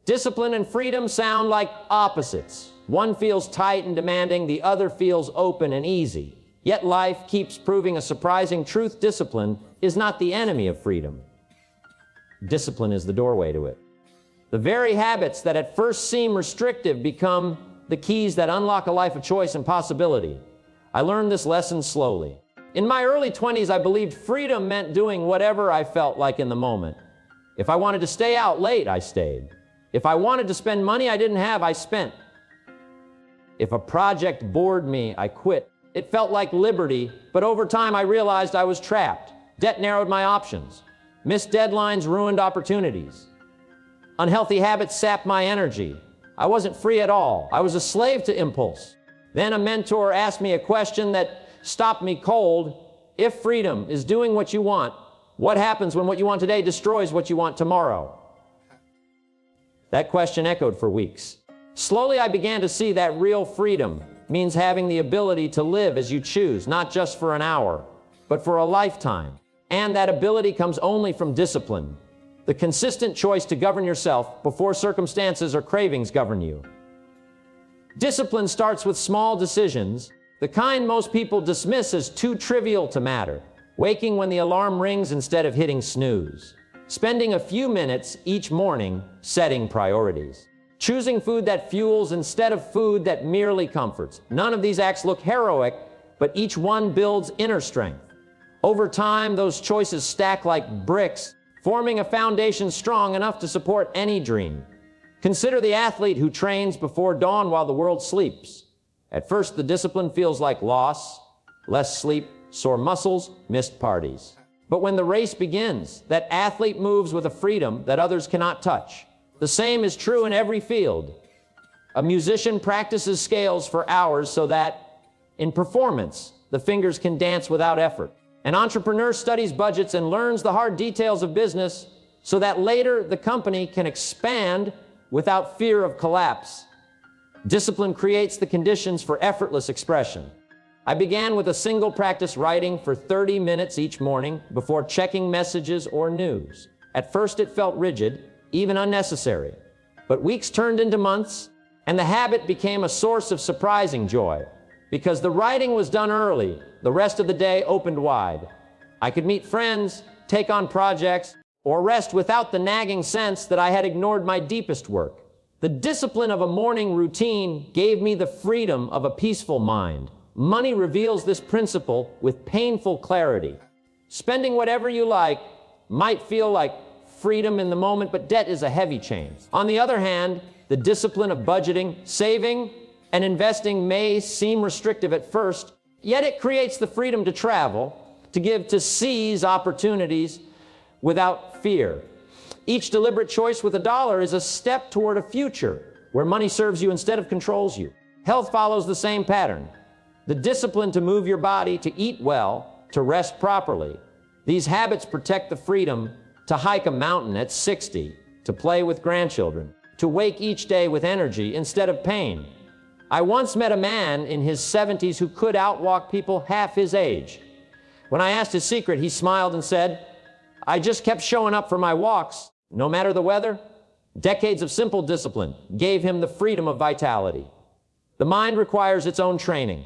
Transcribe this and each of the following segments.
Discipline and freedom sound like opposites. One feels tight and demanding, the other feels open and easy. Yet life keeps proving a surprising truth: discipline is not the enemy of freedom. Discipline is the doorway to it. The very habits that at first seem restrictive become the keys that unlock a life of choice and possibility. I learned this lesson slowly. In my early 20s, I believed freedom meant doing whatever I felt like in the moment. If I wanted to stay out late, I stayed. If I wanted to spend money I didn't have, I spent. If a project bored me, I quit. It felt like liberty, but over time I realized I was trapped. Debt narrowed my options. Missed deadlines ruined opportunities. Unhealthy habits sapped my energy. I wasn't free at all. I was a slave to impulse. Then a mentor asked me a question that stopped me cold. If freedom is doing what you want, what happens when what you want today destroys what you want tomorrow? That question echoed for weeks. Slowly I began to see that real freedom means having the ability to live as you choose, not just for an hour, but for a lifetime. And that ability comes only from discipline, the consistent choice to govern yourself before circumstances or cravings govern you. Discipline starts with small decisions, the kind most people dismiss as too trivial to matter. Waking when the alarm rings instead of hitting snooze. Spending a few minutes each morning setting priorities. Choosing food that fuels instead of food that merely comforts. None of these acts look heroic, but each one builds inner strength. Over time, those choices stack like bricks, forming a foundation strong enough to support any dream. Consider the athlete who trains before dawn while the world sleeps. At first, the discipline feels like loss, less sleep, sore muscles, missed parties. But when the race begins, that athlete moves with a freedom that others cannot touch. The same is true in every field. A musician practices scales for hours so that, in performance, the fingers can dance without effort. An entrepreneur studies budgets and learns the hard details of business so that later the company can expand without fear of collapse. Discipline creates the conditions for effortless expression. I began with a single practice, writing for 30 minutes each morning before checking messages or news. At first it felt rigid, even unnecessary. But weeks turned into months, and the habit became a source of surprising joy. Because the writing was done early, the rest of the day opened wide. I could meet friends, take on projects, or rest without the nagging sense that I had ignored my deepest work. The discipline of a morning routine gave me the freedom of a peaceful mind. Money reveals this principle with painful clarity. Spending whatever you like might feel like freedom in the moment, but debt is a heavy chain. On the other hand, the discipline of budgeting, saving, and investing may seem restrictive at first, yet it creates the freedom to travel, to give, to seize opportunities without fear. Each deliberate choice with $1 is a step toward a future where money serves you instead of controls you. Health follows the same pattern. The discipline to move your body, to eat well, to rest properly. These habits protect the freedom to hike a mountain at 60, to play with grandchildren, to wake each day with energy instead of pain. I once met a man in his 70s who could outwalk people half his age. When I asked his secret, he smiled and said, "I just kept showing up for my walks, no matter the weather." Decades of simple discipline gave him the freedom of vitality. The mind requires its own training.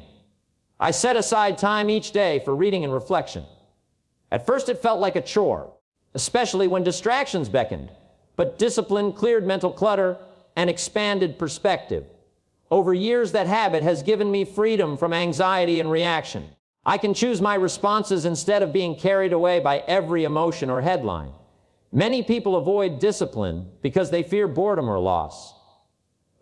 I set aside time each day for reading and reflection. At first it felt like a chore, especially when distractions beckoned, but discipline cleared mental clutter and expanded perspective. Over years, that habit has given me freedom from anxiety and reaction. I can choose my responses instead of being carried away by every emotion or headline. Many people avoid discipline because they fear boredom or loss.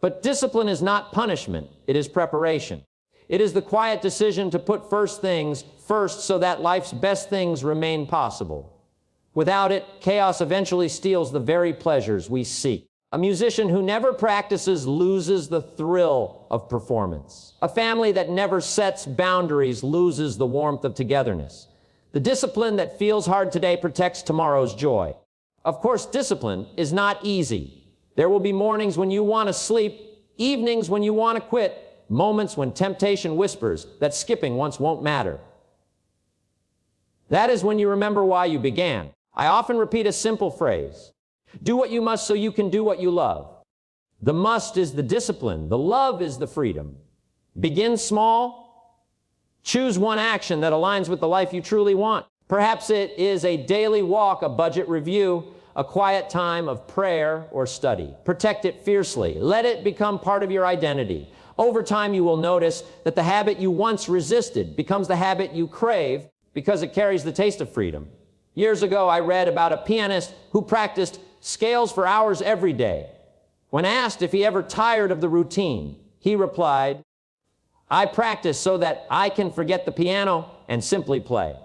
But discipline is not punishment, it is preparation. It is the quiet decision to put first things first so that life's best things remain possible. Without it, chaos eventually steals the very pleasures we seek. A musician who never practices loses the thrill of performance. A family that never sets boundaries loses the warmth of togetherness. The discipline that feels hard today protects tomorrow's joy. Of course, discipline is not easy. There will be mornings when you want to sleep, evenings when you want to quit, moments when temptation whispers that skipping once won't matter. That is when you remember why you began. I often repeat a simple phrase: do what you must so you can do what you love. The must is the discipline. The love is the freedom. Begin small. Choose one action that aligns with the life you truly want. Perhaps it is a daily walk, a budget review, a quiet time of prayer or study. Protect it fiercely. Let it become part of your identity. Over time, you will notice that the habit you once resisted becomes the habit you crave because it carries the taste of freedom. Years ago, I read about a pianist who practiced scales for hours every day. When asked if he ever tired of the routine, he replied, "I practice so that I can forget the piano and simply play."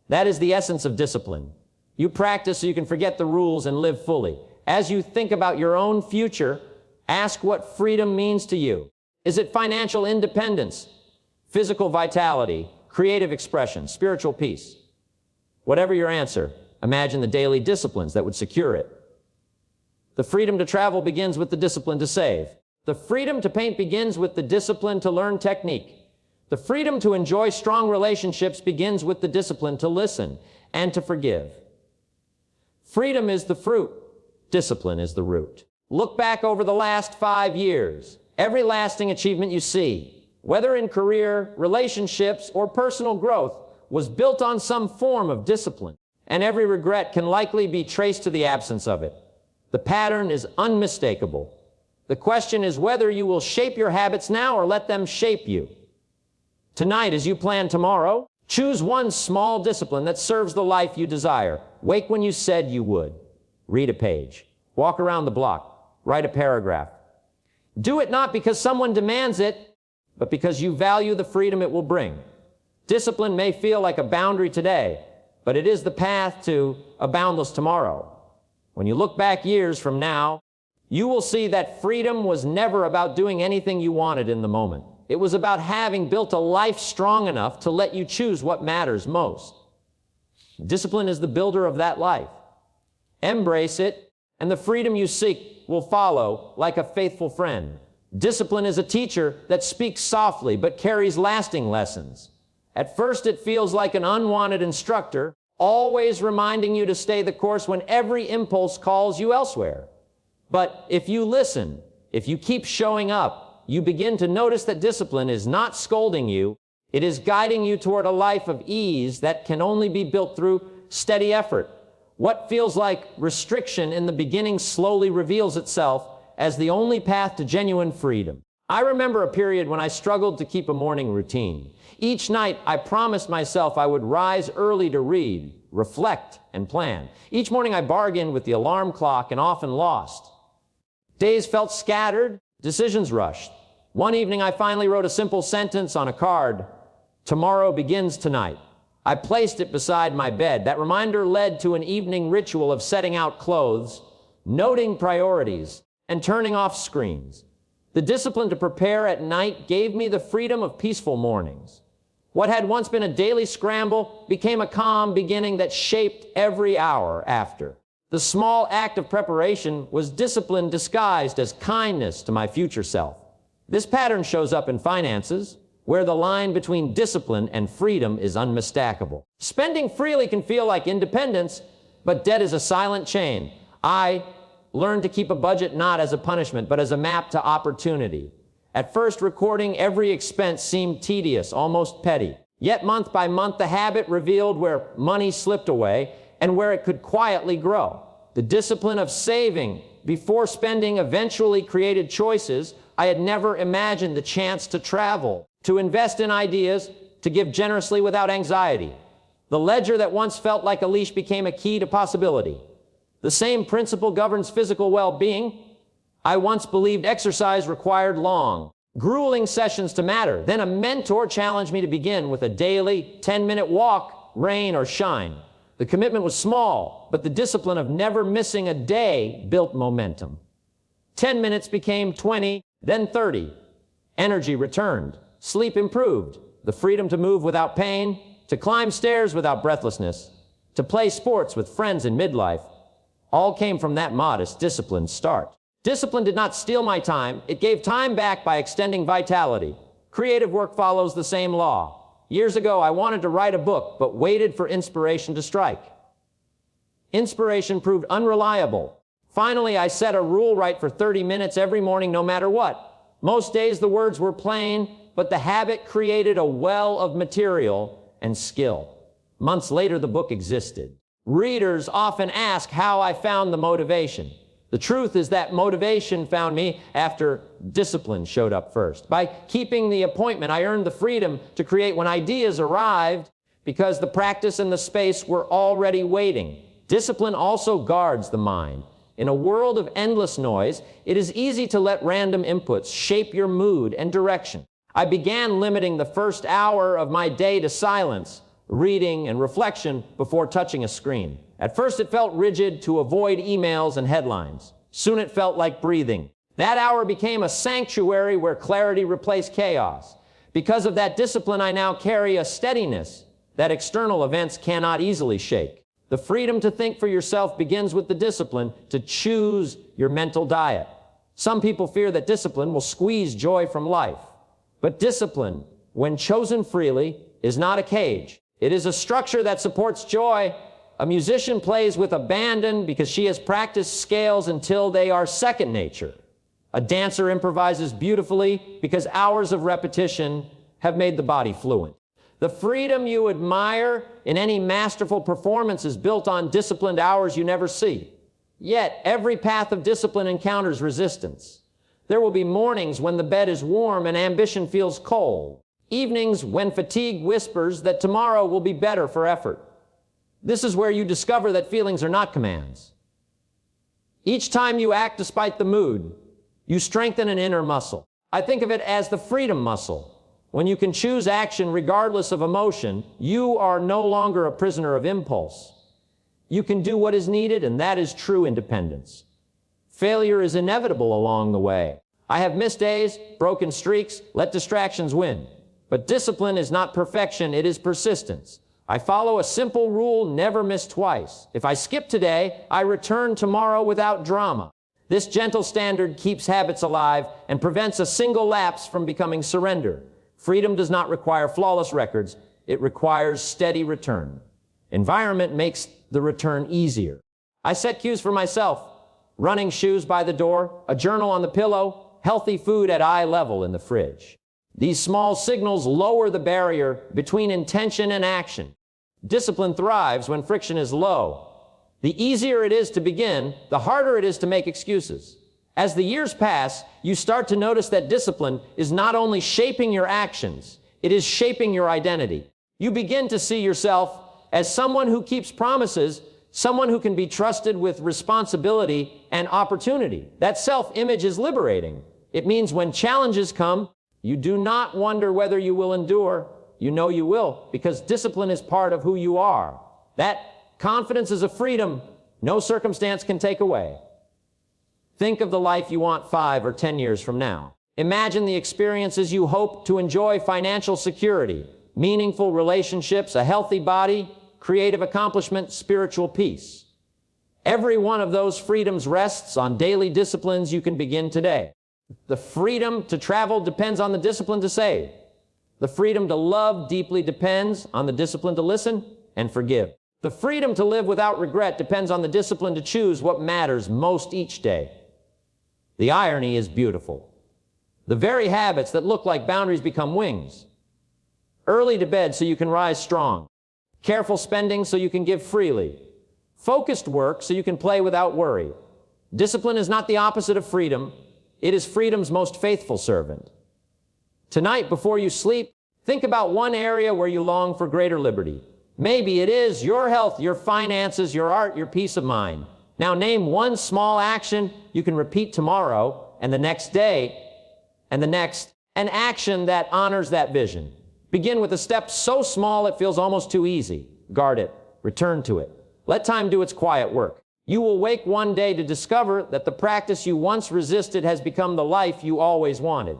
That is the essence of discipline. You practice so you can forget the rules and live fully. As you think about your own future, ask what freedom means to you. Is it financial independence, physical vitality, creative expression, spiritual peace? Whatever your answer, imagine the daily disciplines that would secure it. The freedom to travel begins with the discipline to save. The freedom to paint begins with the discipline to learn technique. The freedom to enjoy strong relationships begins with the discipline to listen and to forgive. Freedom is the fruit. Discipline is the root. Look back over the last 5 years. Every lasting achievement you see, whether in career, relationships, or personal growth, was built on some form of discipline. And every regret can likely be traced to the absence of it. The pattern is unmistakable. The question is whether you will shape your habits now or let them shape you. Tonight, as you plan tomorrow, choose one small discipline that serves the life you desire. Wake when you said you would. Read a page. Walk around the block. Write a paragraph. Do it not because someone demands it, but because you value the freedom it will bring. Discipline may feel like a boundary today, but it is the path to a boundless tomorrow. When you look back years from now, you will see that freedom was never about doing anything you wanted in the moment. It was about having built a life strong enough to let you choose what matters most. Discipline is the builder of that life. Embrace it, and the freedom you seek will follow like a faithful friend. Discipline is a teacher that speaks softly but carries lasting lessons. At first, it feels like an unwanted instructor, always reminding you to stay the course when every impulse calls you elsewhere. But if you listen, if you keep showing up, you begin to notice that discipline is not scolding you. It is guiding you toward a life of ease that can only be built through steady effort. What feels like restriction in the beginning slowly reveals itself as the only path to genuine freedom. I remember a period when I struggled to keep a morning routine. Each night, I promised myself I would rise early to read, reflect, and plan. Each morning, I bargained with the alarm clock and often lost. Days felt scattered, decisions rushed. One evening, I finally wrote a simple sentence on a card: "Tomorrow begins tonight." I placed it beside my bed. That reminder led to an evening ritual of setting out clothes, noting priorities, and turning off screens. The discipline to prepare at night gave me the freedom of peaceful mornings. What had once been a daily scramble became a calm beginning that shaped every hour after. The small act of preparation was discipline disguised as kindness to my future self. This pattern shows up in finances, where the line between discipline and freedom is unmistakable. Spending freely can feel like independence, but debt is a silent chain. I learned to keep a budget not as a punishment, but as a map to opportunity. At first, recording every expense seemed tedious, almost petty. Yet month by month, the habit revealed where money slipped away and where it could quietly grow. The discipline of saving before spending eventually created choices. I had never imagined the chance to travel, to invest in ideas, to give generously without anxiety. The ledger that once felt like a leash became a key to possibility. The same principle governs physical well-being. I once believed exercise required long, grueling sessions to matter. Then a mentor challenged me to begin with a daily 10-minute walk, rain or shine. The commitment was small, but the discipline of never missing a day built momentum. 10 minutes became 20, then 30. Energy returned. Sleep improved. The freedom to move without pain, to climb stairs without breathlessness, to play sports with friends in midlife, all came from that modest, disciplined start. Discipline did not steal my time. It gave time back by extending vitality. Creative work follows the same law. Years ago, I wanted to write a book, but waited for inspiration to strike. Inspiration proved unreliable. Finally, I set a rule: write for 30 minutes every morning, no matter what. Most days the words were plain, but the habit created a well of material and skill. Months later, the book existed. Readers often ask how I found the motivation. The truth is that motivation found me after discipline showed up first. By keeping the appointment, I earned the freedom to create when ideas arrived, because the practice and the space were already waiting. Discipline also guards the mind. In a world of endless noise, it is easy to let random inputs shape your mood and direction. I began limiting the first hour of my day to silence, reading, and reflection before touching a screen. At first, it felt rigid to avoid emails and headlines. Soon it felt like breathing. That hour became a sanctuary where clarity replaced chaos. Because of that discipline, I now carry a steadiness that external events cannot easily shake. The freedom to think for yourself begins with the discipline to choose your mental diet. Some people fear that discipline will squeeze joy from life. But discipline, when chosen freely, is not a cage. It is a structure that supports joy. A musician plays with abandon because she has practiced scales until they are second nature. A dancer improvises beautifully because hours of repetition have made the body fluent. The freedom you admire in any masterful performance is built on disciplined hours you never see. Yet, every path of discipline encounters resistance. There will be mornings when the bed is warm and ambition feels cold. Evenings when fatigue whispers that tomorrow will be better for effort. This is where you discover that feelings are not commands. Each time you act despite the mood, you strengthen an inner muscle. I think of it as the freedom muscle. When you can choose action regardless of emotion, you are no longer a prisoner of impulse. You can do what is needed, and that is true independence. Failure is inevitable along the way. I have missed days, broken streaks, let distractions win. But discipline is not perfection, it is persistence. I follow a simple rule: never miss twice. If I skip today, I return tomorrow without drama. This gentle standard keeps habits alive and prevents a single lapse from becoming surrender. Freedom does not require flawless records, it requires steady return. Environment makes the return easier. I set cues for myself: running shoes by the door, a journal on the pillow, healthy food at eye level in the fridge. These small signals lower the barrier between intention and action. Discipline thrives when friction is low. The easier it is to begin, the harder it is to make excuses. As the years pass, you start to notice that discipline is not only shaping your actions, it is shaping your identity. You begin to see yourself as someone who keeps promises, someone who can be trusted with responsibility and opportunity. That self-image is liberating. It means when challenges come, you do not wonder whether you will endure. You know you will, because discipline is part of who you are. That confidence is a freedom no circumstance can take away. Think of the life you want 5 or 10 years from now. Imagine the experiences you hope to enjoy: financial security, meaningful relationships, a healthy body, creative accomplishment, spiritual peace. Every one of those freedoms rests on daily disciplines you can begin today. The freedom to travel depends on the discipline to save. The freedom to love deeply depends on the discipline to listen and forgive. The freedom to live without regret depends on the discipline to choose what matters most each day. The irony is beautiful. The very habits that look like boundaries become wings. Early to bed so you can rise strong. Careful spending so you can give freely. Focused work so you can play without worry. Discipline is not the opposite of freedom. It is freedom's most faithful servant. Tonight, before you sleep, think about one area where you long for greater liberty. Maybe it is your health, your finances, your art, your peace of mind. Now name one small action you can repeat tomorrow and the next day and the next, an action that honors that vision. Begin with a step so small it feels almost too easy. Guard it. Return to it. Let time do its quiet work. You will wake one day to discover that the practice you once resisted has become the life you always wanted.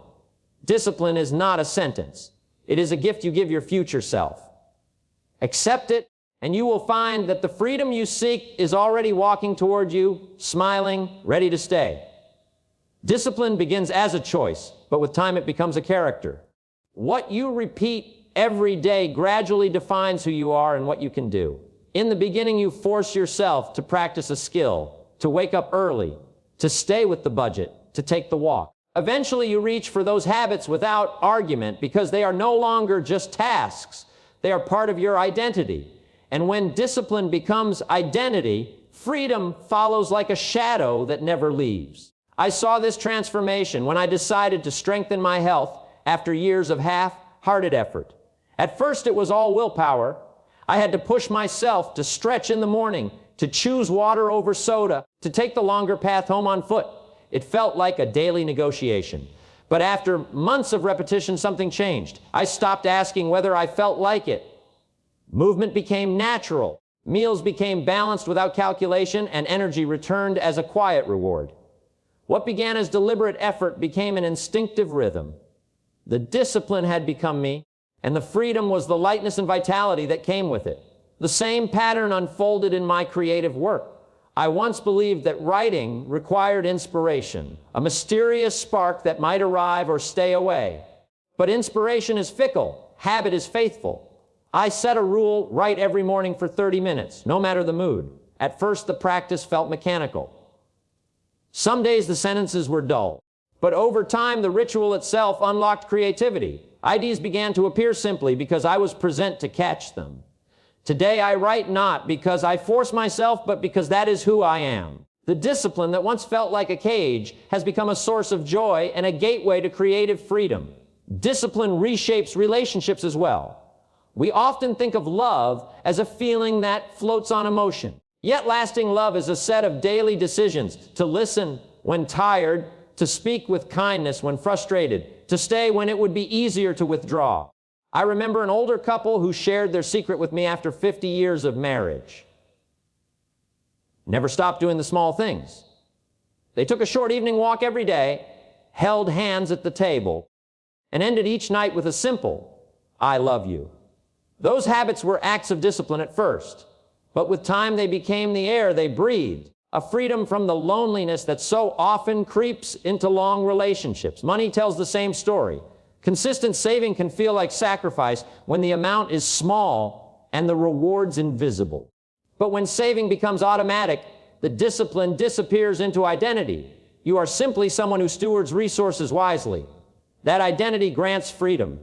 Discipline is not a sentence. It is a gift you give your future self. Accept it, and you will find that the freedom you seek is already walking toward you, smiling, ready to stay. Discipline begins as a choice, but with time it becomes a character. What you repeat every day gradually defines who you are and what you can do. In the beginning, you force yourself to practice a skill, to wake up early, to stay with the budget, to take the walk. Eventually, you reach for those habits without argument because they are no longer just tasks. They are part of your identity. And when discipline becomes identity, freedom follows like a shadow that never leaves. I saw this transformation when I decided to strengthen my health after years of half-hearted effort. At first, it was all willpower. I had to push myself to stretch in the morning, to choose water over soda, to take the longer path home on foot. It felt like a daily negotiation. But after months of repetition, something changed. I stopped asking whether I felt like it. Movement became natural. Meals became balanced without calculation, and energy returned as a quiet reward. What began as deliberate effort became an instinctive rhythm. The discipline had become me, and the freedom was the lightness and vitality that came with it. The same pattern unfolded in my creative work. I once believed that writing required inspiration, a mysterious spark that might arrive or stay away. But inspiration is fickle, habit is faithful. I set a rule: write every morning for 30 minutes, no matter the mood. At first, the practice felt mechanical. Some days the sentences were dull, but over time the ritual itself unlocked creativity. Ideas began to appear simply because I was present to catch them. Today I write not because I force myself, but because that is who I am. The discipline that once felt like a cage has become a source of joy and a gateway to creative freedom. Discipline reshapes relationships as well. We often think of love as a feeling that floats on emotion. Yet lasting love is a set of daily decisions: to listen when tired, to speak with kindness when frustrated, to stay when it would be easier to withdraw. I remember an older couple who shared their secret with me after 50 years of marriage. Never stopped doing the small things. They took a short evening walk every day, held hands at the table, and ended each night with a simple, "I love you." Those habits were acts of discipline at first, but with time they became the air they breathed, a freedom from the loneliness that so often creeps into long relationships. Money tells the same story. Consistent saving can feel like sacrifice when the amount is small and the rewards invisible. But when saving becomes automatic, the discipline disappears into identity. You are simply someone who stewards resources wisely. That identity grants freedom.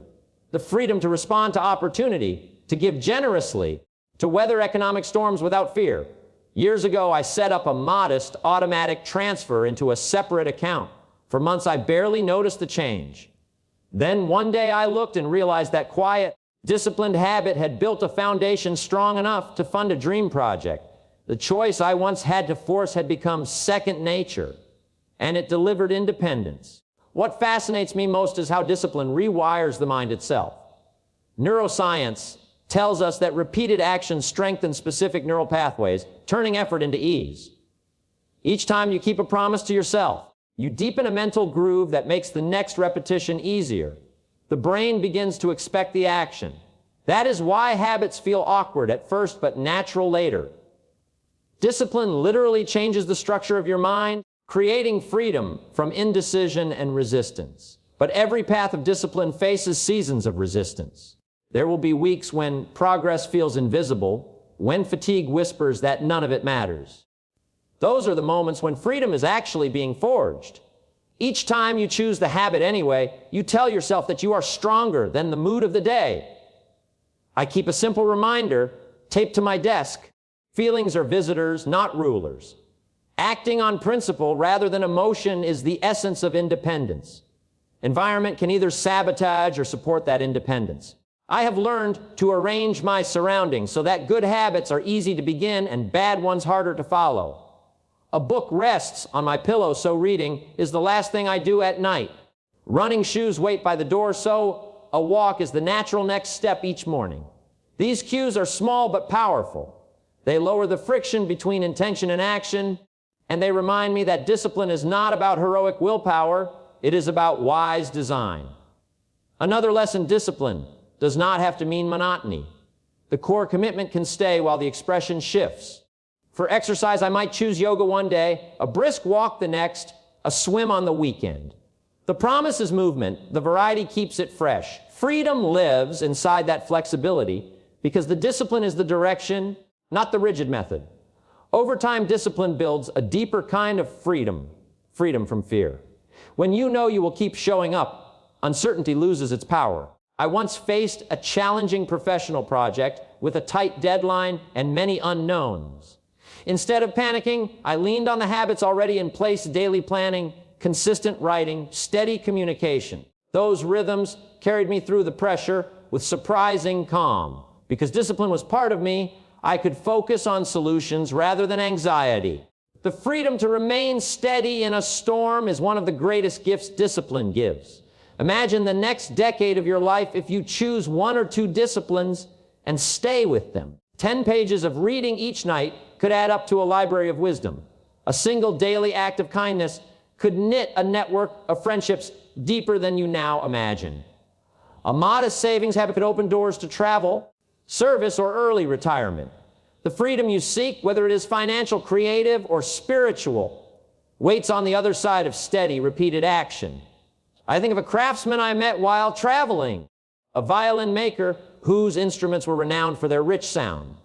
The freedom to respond to opportunity, to give generously, to weather economic storms without fear. Years ago, I set up a modest automatic transfer into a separate account. For months, I barely noticed the change. Then one day I looked and realized that quiet, disciplined habit had built a foundation strong enough to fund a dream project. The choice I once had to force had become second nature, and it delivered independence. What fascinates me most is how discipline rewires the mind itself. Neuroscience tells us that repeated action strengthens specific neural pathways, turning effort into ease. Each time you keep a promise to yourself, you deepen a mental groove that makes the next repetition easier. The brain begins to expect the action. That is why habits feel awkward at first but natural later. Discipline literally changes the structure of your mind, creating freedom from indecision and resistance. But every path of discipline faces seasons of resistance. There will be weeks when progress feels invisible, when fatigue whispers that none of it matters. Those are the moments when freedom is actually being forged. Each time you choose the habit anyway, you tell yourself that you are stronger than the mood of the day. I keep a simple reminder taped to my desk: feelings are visitors, not rulers. Acting on principle rather than emotion is the essence of independence. Environment can either sabotage or support that independence. I have learned to arrange my surroundings so that good habits are easy to begin and bad ones harder to follow. A book rests on my pillow, so reading is the last thing I do at night. Running shoes wait by the door, so a walk is the natural next step each morning. These cues are small but powerful. They lower the friction between intention and action, and they remind me that discipline is not about heroic willpower, it is about wise design. Another lesson: discipline does not have to mean monotony. The core commitment can stay while the expression shifts. For exercise, I might choose yoga one day, a brisk walk the next, a swim on the weekend. The promise is movement. The variety keeps it fresh. Freedom lives inside that flexibility because the discipline is the direction, not the rigid method. Over time, discipline builds a deeper kind of freedom, freedom from fear. When you know you will keep showing up, uncertainty loses its power. I once faced a challenging professional project with a tight deadline and many unknowns. Instead of panicking, I leaned on the habits already in place: daily planning, consistent writing, steady communication. Those rhythms carried me through the pressure with surprising calm. Because discipline was part of me, I could focus on solutions rather than anxiety. The freedom to remain steady in a storm is one of the greatest gifts discipline gives. Imagine the next decade of your life if you choose one or two disciplines and stay with them. 10 pages of reading each night could add up to a library of wisdom. A single daily act of kindness could knit a network of friendships deeper than you now imagine. A modest savings habit could open doors to travel, service, or early retirement. The freedom you seek, whether it is financial, creative, or spiritual, waits on the other side of steady, repeated action. I think of a craftsman I met while traveling, a violin maker whose instruments were renowned for their rich sound.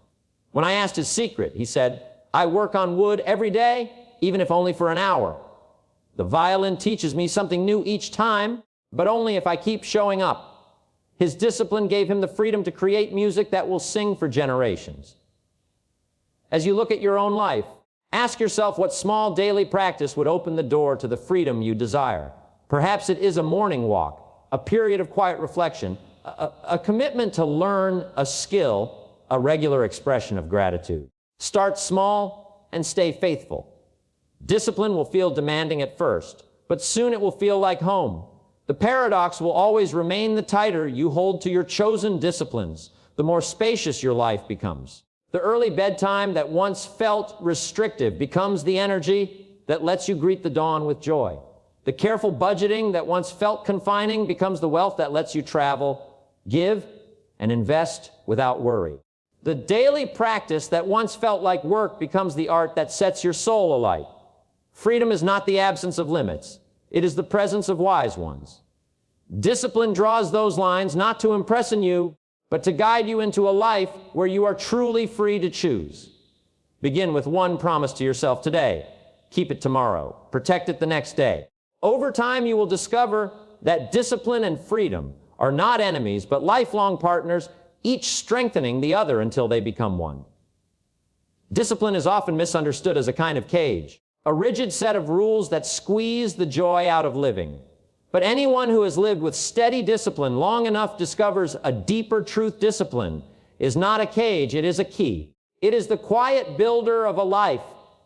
When I asked his secret, he said, "I work on wood every day, even if only for an hour. The violin teaches me something new each time, but only if I keep showing up." His discipline gave him the freedom to create music that will sing for generations. As you look at your own life, ask yourself what small daily practice would open the door to the freedom you desire. Perhaps it is a morning walk, a period of quiet reflection, a commitment to learn a skill, a regular expression of gratitude. Start small and stay faithful. Discipline will feel demanding at first, but soon it will feel like home. The paradox will always remain: the tighter you hold to your chosen disciplines, the more spacious your life becomes. The early bedtime that once felt restrictive becomes the energy that lets you greet the dawn with joy. The careful budgeting that once felt confining becomes the wealth that lets you travel, give, and invest without worry. The daily practice that once felt like work becomes the art that sets your soul alight. Freedom is not the absence of limits. It is the presence of wise ones. Discipline draws those lines not to impress you, but to guide you into a life where you are truly free to choose. Begin with one promise to yourself today. Keep it tomorrow. Protect it the next day. Over time, you will discover that discipline and freedom are not enemies, but lifelong partners, each strengthening the other until they become one. Discipline is often misunderstood as a kind of cage, a rigid set of rules that squeeze the joy out of living. But anyone who has lived with steady discipline long enough discovers a deeper truth. Discipline is not a cage, it is a key. It is the quiet builder of a life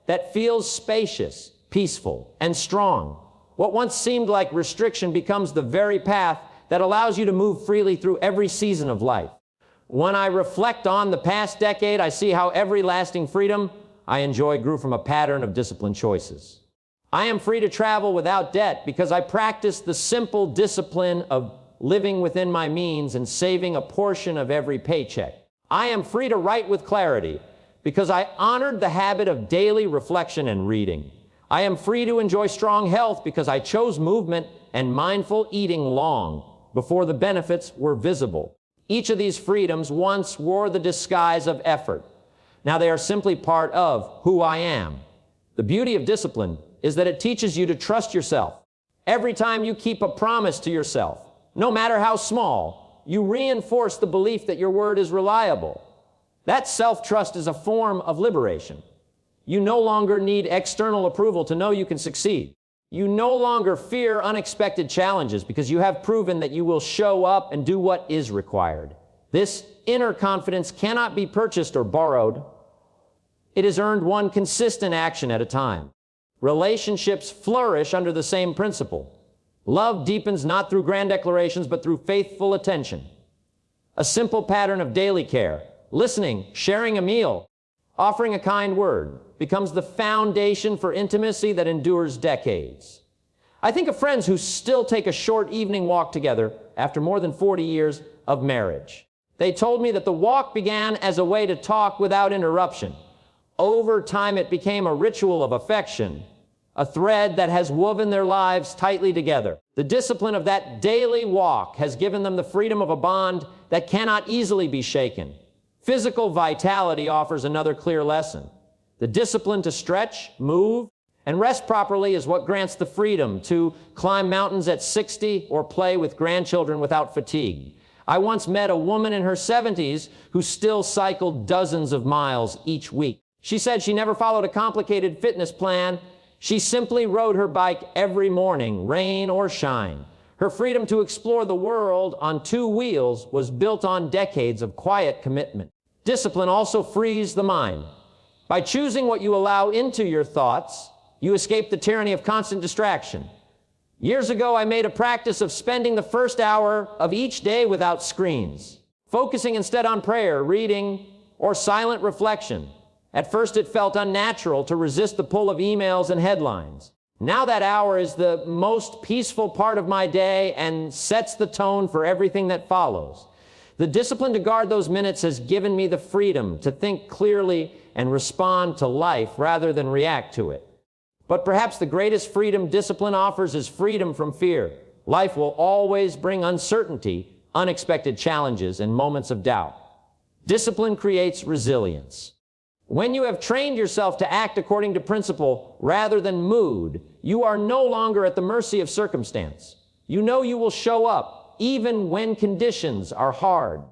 that feels spacious, peaceful, and strong. What once seemed like restriction becomes the very path that allows you to move freely through every season of life. When I reflect on the past decade, I see how every lasting freedom I enjoy grew from a pattern of disciplined choices. I am free to travel without debt because I practice the simple discipline of living within my means and saving a portion of every paycheck. I am free to write with clarity because I honored the habit of daily reflection and reading. I am free to enjoy strong health because I chose movement and mindful eating long before the benefits were visible. Each of these freedoms once wore the disguise of effort. Now they are simply part of who I am. The beauty of discipline is that it teaches you to trust yourself. Every time you keep a promise to yourself, no matter how small, you reinforce the belief that your word is reliable. That self-trust is a form of liberation. You no longer need external approval to know you can succeed. You no longer fear unexpected challenges because you have proven that you will show up and do what is required. This inner confidence cannot be purchased or borrowed. It is earned one consistent action at a time. Relationships flourish under the same principle. Love deepens not through grand declarations, but through faithful attention. A simple pattern of daily care, listening, sharing a meal, offering a kind word, becomes the foundation for intimacy that endures decades. I think of friends who still take a short evening walk together after more than 40 years of marriage. They told me that the walk began as a way to talk without interruption. Over time, it became a ritual of affection, a thread that has woven their lives tightly together. The discipline of that daily walk has given them the freedom of a bond that cannot easily be shaken. Physical vitality offers another clear lesson. The discipline to stretch, move, and rest properly is what grants the freedom to climb mountains at 60 or play with grandchildren without fatigue. I once met a woman in her 70s who still cycled dozens of miles each week. She said she never followed a complicated fitness plan. She simply rode her bike every morning, rain or shine. Her freedom to explore the world on 2 wheels was built on decades of quiet commitment. Discipline also frees the mind. By choosing what you allow into your thoughts, you escape the tyranny of constant distraction. Years ago, I made a practice of spending the first hour of each day without screens, focusing instead on prayer, reading, or silent reflection. At first, it felt unnatural to resist the pull of emails and headlines. Now that hour is the most peaceful part of my day and sets the tone for everything that follows. The discipline to guard those minutes has given me the freedom to think clearly and respond to life rather than react to it. But perhaps the greatest freedom discipline offers is freedom from fear. Life will always bring uncertainty, unexpected challenges, and moments of doubt. Discipline creates resilience. When you have trained yourself to act according to principle rather than mood, you are no longer at the mercy of circumstance. You know you will show up even when conditions are hard.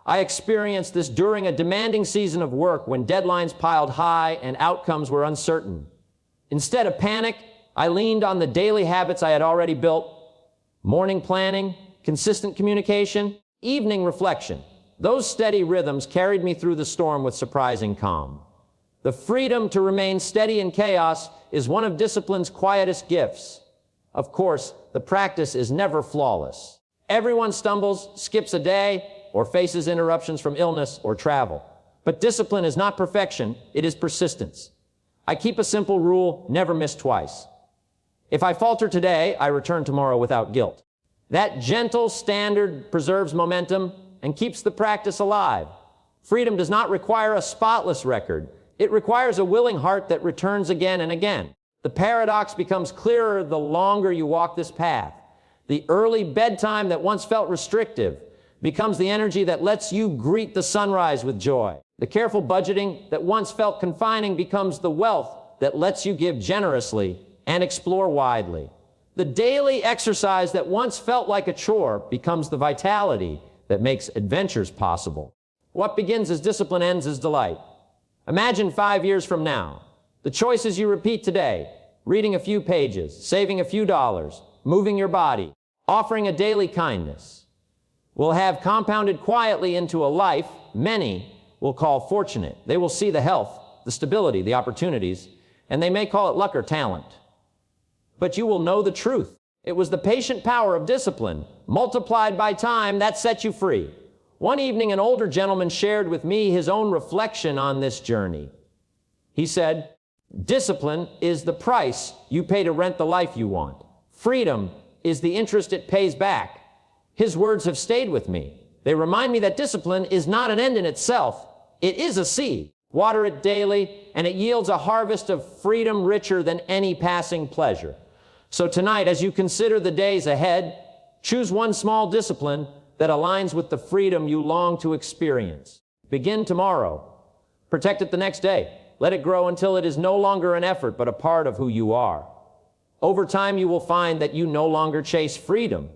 I experienced this during a demanding season of work when deadlines piled high and outcomes were uncertain. Instead of panic, I leaned on the daily habits I had already built: morning planning, consistent communication, evening reflection. Those steady rhythms carried me through the storm with surprising calm. The freedom to remain steady in chaos is one of discipline's quietest gifts. Of course, the practice is never flawless. Everyone stumbles, skips a day, or faces interruptions from illness or travel. But discipline is not perfection, it is persistence. I keep a simple rule: never miss twice. If I falter today, I return tomorrow without guilt. That gentle standard preserves momentum and keeps the practice alive. Freedom does not require a spotless record. It requires a willing heart that returns again and again. The paradox becomes clearer the longer you walk this path. The early bedtime that once felt restrictive becomes the energy that lets you greet the sunrise with joy. The careful budgeting that once felt confining becomes the wealth that lets you give generously and explore widely. The daily exercise that once felt like a chore becomes the vitality that makes adventures possible. What begins as discipline ends as delight. Imagine 5 years from now. The choices you repeat today: reading a few pages, saving a few dollars, moving your body, offering a daily kindness, will have compounded quietly into a life many will call fortunate. They will see the health, the stability, the opportunities, and they may call it luck or talent. But you will know the truth. It was the patient power of discipline, multiplied by time, that set you free. One evening, an older gentleman shared with me his own reflection on this journey. He said, "Discipline is the price you pay to rent the life you want. Freedom is the interest it pays back." His words have stayed with me. They remind me that discipline is not an end in itself. It is a seed. Water it daily, and it yields a harvest of freedom richer than any passing pleasure. So tonight, as you consider the days ahead, choose one small discipline that aligns with the freedom you long to experience. Begin tomorrow. Protect it the next day. Let it grow until it is no longer an effort, but a part of who you are. Over time, you will find that you no longer chase freedom.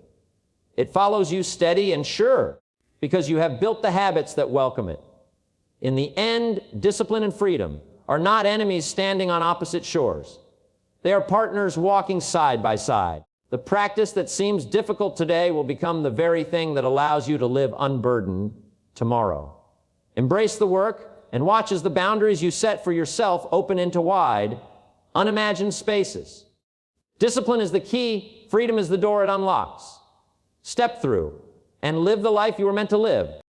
It follows you steady and sure, because you have built the habits that welcome it. In the end, discipline and freedom are not enemies standing on opposite shores. They are partners walking side by side. The practice that seems difficult today will become the very thing that allows you to live unburdened tomorrow. Embrace the work and watch as the boundaries you set for yourself open into wide, unimagined spaces. Discipline is the key. Freedom is the door it unlocks. Step through and live the life you were meant to live.